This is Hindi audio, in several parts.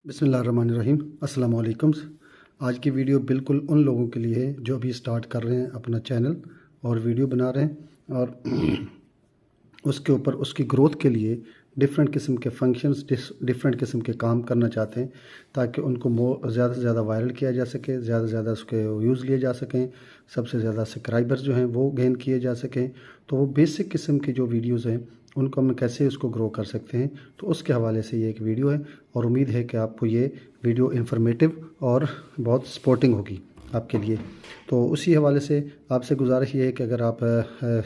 बिस्मिल्लाहिर्रहमानिर्रहीम। अस्सलाम वालेकुम। आज की वीडियो बिल्कुल उन लोगों के लिए है जो अभी स्टार्ट कर रहे हैं अपना चैनल और वीडियो बना रहे हैं और उसके ऊपर उसकी ग्रोथ के लिए डिफरेंट किस्म के फंक्शंस, डिफरेंट किस्म के काम करना चाहते हैं ताकि उनको ज़्यादा से ज़्यादा वायरल किया जा सके, ज़्यादा से ज़्यादा उसके व्यूज़ लिए जा सकें, सबसे ज़्यादा सब्सक्राइबर्स जो हैं वो गेन किए जा सकें। तो वो बेसिक किस्म की जो वीडियोज़ हैं उनको हम कैसे उसको ग्रो कर सकते हैं, तो उसके हवाले से ये एक वीडियो है और उम्मीद है कि आपको ये वीडियो इन्फॉर्मेटिव और बहुत सपोर्टिंग होगी आपके लिए। तो उसी हवाले से आपसे गुजारिश ये है कि अगर आप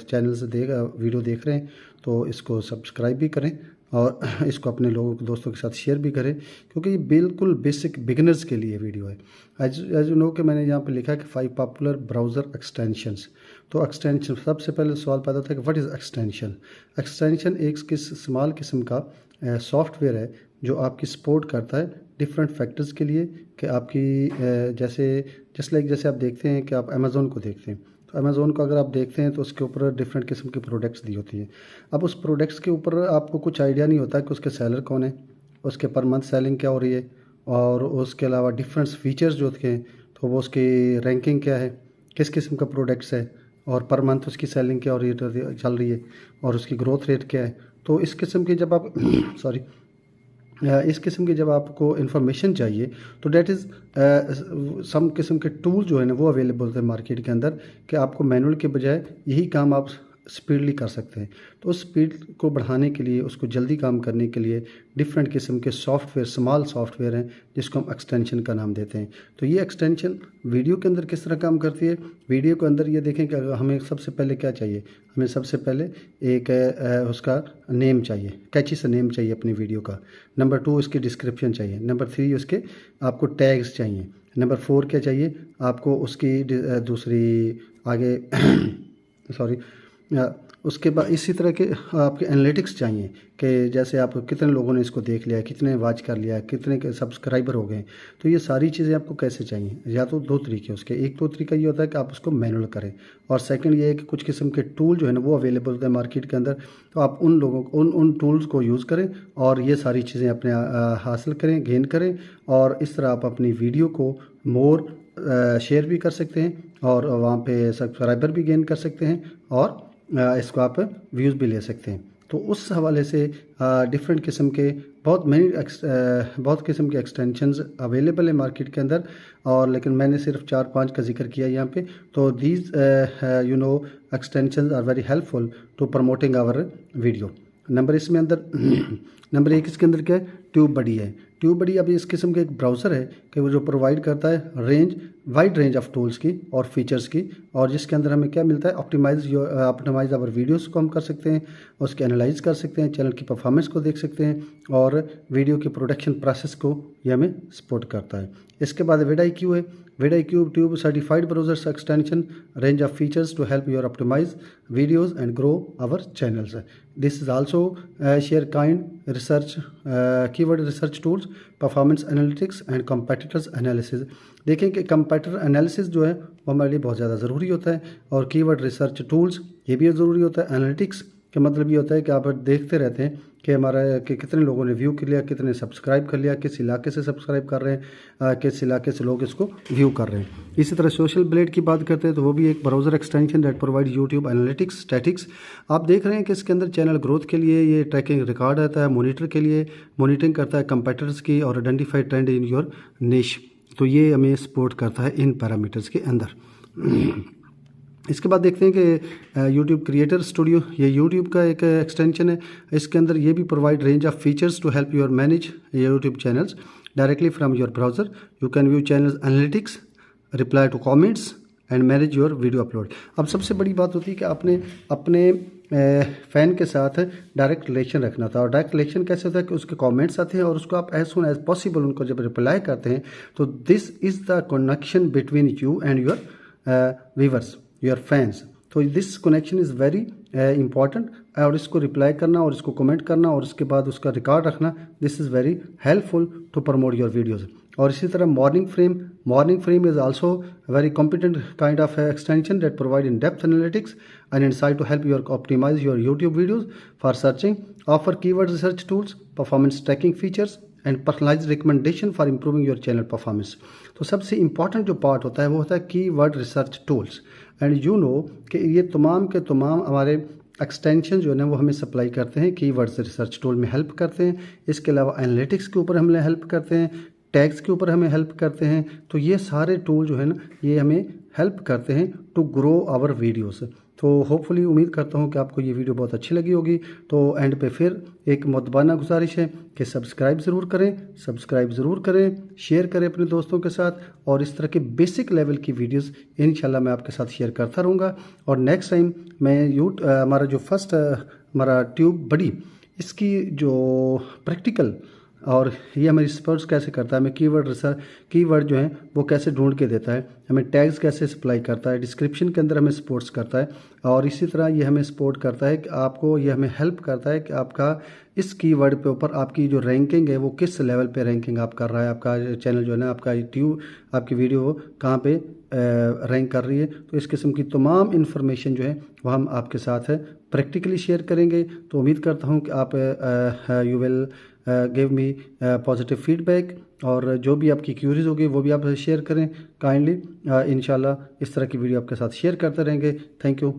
चैनल से वीडियो देख रहे हैं तो इसको सब्सक्राइब भी करें और इसको अपने लोगों के दोस्तों के साथ शेयर भी करें, क्योंकि ये बिल्कुल बेसिक बिगिनर्स के लिए वीडियो है। एज यू नो कि मैंने यहाँ पे लिखा है कि 5 पॉपुलर ब्राउज़र एक्सटेंशंस। तो एक्सटेंशन, सबसे पहले सवाल पैदा होता है कि व्हाट इज़ एक्सटेंशन। एक्सटेंशन एक स्मॉल किस्म का सॉफ्टवेयर है जो आपकी सपोर्ट करता है डिफरेंट फैक्टर्स के लिए कि आपकी जैसे आप देखते हैं कि आप अमेज़ोन को देखते हैं, तो अमेज़ोन को अगर आप देखते हैं तो उसके ऊपर डिफरेंट किस्म की प्रोडक्ट्स दी होती हैं। अब उस प्रोडक्ट्स के ऊपर आपको कुछ आइडिया नहीं होता कि उसके सेलर कौन है, उसके पर मंथ सेलिंग क्या हो रही है, और उसके अलावा डिफरेंट फीचर्स जो होते हैं तो वो उसकी रैंकिंग क्या है, किस किस्म का प्रोडक्ट्स है, और पर मंथ उसकी सेलिंग क्या हो रही है, चल रही है, और उसकी ग्रोथ रेट क्या है। तो इस किस्म की जब आप इस किस्म की जब आपको इन्फॉर्मेशन चाहिए तो डेट इज़ सम किस्म के टूल जो है ना वो अवेलेबल होते हैं मार्केट के अंदर कि आपको मैनुअल के बजाय यही काम आप स्पीडली कर सकते हैं। तो उस स्पीड को बढ़ाने के लिए, उसको जल्दी काम करने के लिए डिफरेंट किस्म के सॉफ्टवेयर, स्मॉल सॉफ्टवेयर हैं जिसको हम एक्सटेंशन का नाम देते हैं। तो ये एक्सटेंशन वीडियो के अंदर किस तरह काम करती है, वीडियो के अंदर ये देखें कि अगर हमें सबसे पहले क्या चाहिए, हमें सबसे पहले एक उसका नेम चाहिए, कैची सा नेम चाहिए अपनी वीडियो का। नंबर 2 इसकी डिस्क्रिप्शन चाहिए। नंबर 3 उसके आपको टैग्स चाहिए। नंबर 4 क्या चाहिए आपको, उसकी दूसरी आगे सॉरी उसके बाद इसी तरह के आपके एनालिटिक्स चाहिए कि जैसे आप कितने लोगों ने इसको देख लिया, कितने वॉच कर लिया, कितने के सब्सक्राइबर हो गए। तो ये सारी चीज़ें आपको कैसे चाहिए, या तो दो तरीके उसके। एक तो तरीका ये होता है कि आप उसको मैनुअल करें, और सेकंड ये है कि कुछ किस्म के टूल जो है ना वो अवेलेबल होते हैं मार्केट के अंदर, तो आप उन लोगों को उन टूल्स को यूज़ करें और ये सारी चीज़ें अपने हासिल करें, गेन करें, और इस तरह आप अपनी वीडियो को मोर शेयर भी कर सकते हैं और वहाँ पे सब्सक्राइबर भी गेन कर सकते हैं और इसको आप व्यूज़ भी ले सकते हैं। तो उस हवाले से डिफरेंट किस्म के बहुत किस्म के एक्सटेंशंस अवेलेबल है मार्केट के अंदर, और लेकिन मैंने सिर्फ 4-5 का जिक्र किया यहाँ पे। तो these extensions are very helpful to promoting our video. Number इसमें अंदर नंबर 1 इसके अंदर क्या है, ट्यूब बडी है। ट्यूब बडी अभी इस किस्म का एक ब्राउज़र है कि वो जो प्रोवाइड करता है वाइड रेंज ऑफ टूल्स की और फीचर्स की, और जिसके अंदर हमें क्या मिलता है, ऑप्टिमाइज आवर वीडियोस को हम कर सकते हैं, उसके एनालाइज कर सकते हैं, चैनल की परफॉर्मेंस को देख सकते हैं, और वीडियो की प्रोडक्शन प्रोसेस को ये हमें सपोर्ट करता है। इसके बाद विडाईक्यू है। VidIQ tube certified browser extension range of features to help your optimize videos and grow our channels. This is also share kind research, keyword research tools, performance analytics and competitors analysis. देखें कि कंपेटिटर एनालिसिस जो है वो हमारे लिए बहुत ज़्यादा ज़रूरी होता है, और कीवर्ड रिसर्च टूल्स ये भी ज़रूरी होता है। एनालिटिक्स का मतलब ये होता है कि आप देखते रहते हैं कि कि कितने लोगों ने व्यू कर लिया, कितने सब्सक्राइब कर लिया, किस इलाके से सब्सक्राइब कर रहे हैं, किस इलाके से लोग इसको व्यू कर रहे हैं। इसी तरह सोशल ब्लेड की बात करते हैं तो वो भी एक browser extension that provide YouTube analytics statics. आप देख रहे हैं कि इसके अंदर चैनल ग्रोथ के लिए ये ट्रैकिंग रिकॉर्ड आता है, मॉनिटर के लिए मॉनिटरिंग करता है कंपेटिटर्स की, और आइडेंटिफाई ट्रेंड इन योर निश। तो ये हमें सपोर्ट करता है इन पैरामीटर्स के अंदर। इसके बाद देखते हैं कि यूट्यूब क्रिएटर स्टूडियो, ये यूट्यूब का एक एक्सटेंशन है। इसके अंदर ये भी provide range of features to help your manage YouTube channels directly from your browser. You can view channels analytics, reply to comments and manage your video upload. अब सबसे बड़ी बात होती है कि आपने अपने फ़ैन के साथ डायरेक्ट रिलेशन रखना था, और डायरेक्ट रिलेशन कैसे होता है कि उसके कमेंट्स आते हैं और उसको आप एज सुन एज पॉसिबल उनको जब रिप्लाई करते हैं, तो this is the connection between you and your viewers, your fans. तो this connection is very important, और इसको रिप्लाई करना और इसको कमेंट करना और उसके बाद उसका रिकॉर्ड रखना, this is very helpful to promote your videos. और इसी तरह morning frame is also very competent kind of extension that provide in depth analytics and insight to help your optimise your YouTube videos for searching, offer keyword research tools, performance tracking features and personalised recommendation for improving your channel performance. तो सबसे इंपॉर्टेंट जो पार्ट होता है वो होता है keyword research tools. And you know कि ये तमाम के तमाम हमारे एक्सटेंशन जो है ना वो हमें सप्लाई करते हैं, कीवर्ड्स रिसर्च टूल में हेल्प करते हैं। इसके अलावा एनालिटिक्स के ऊपर हमें हेल्प करते हैं, टैग्स के ऊपर हमें हेल्प करते हैं। तो ये सारे टूल जो है ना ये हमें हेल्प करते हैं टू ग्रो आवर वीडियोस। तो होपफुली उम्मीद करता हूँ कि आपको ये वीडियो बहुत अच्छी लगी होगी। तो एंड पे फिर एक मुतबाना गुजारिश है कि सब्सक्राइब ज़रूर करें, शेयर करें अपने दोस्तों के साथ, और इस तरह के बेसिक लेवल की वीडियोस इंशाल्लाह मैं आपके साथ शेयर करता रहूँगा। और नेक्स्ट टाइम मैं हमारा जो फर्स्ट हमारा ट्यूब बड़ी इसकी जो प्रैक्टिकल और ये हमें रिसर्च कैसे करता है, हमें कीवर्ड जो है वो कैसे ढूंढ के देता है, हमें टैग्स कैसे सप्लाई करता है, डिस्क्रिप्शन के अंदर हमें सपोर्ट्स करता है, और इसी तरह ये हमें सपोर्ट करता है कि आपको ये हमें हेल्प करता है कि आपका इस कीवर्ड पे ऊपर आपकी जो रैंकिंग है वो किस लेवल पे रैंकिंग आप कर रहा है, आपका चैनल जो है ना, आपका यूट्यूब, आपकी वीडियो कहाँ पे रैंक कर रही है। तो इस किस्म की तमाम इन्फॉर्मेशन जो है वो हम आपके साथ है प्रैक्टिकली शेयर करेंगे। तो उम्मीद करता हूँ कि आप you will give me positive feedback, और जो भी आपकी क्यूरीज होगी वो भी आप शेयर करें काइंडली। इंशाल्लाह इस तरह की वीडियो आपके साथ शेयर करते रहेंगे। Thank you.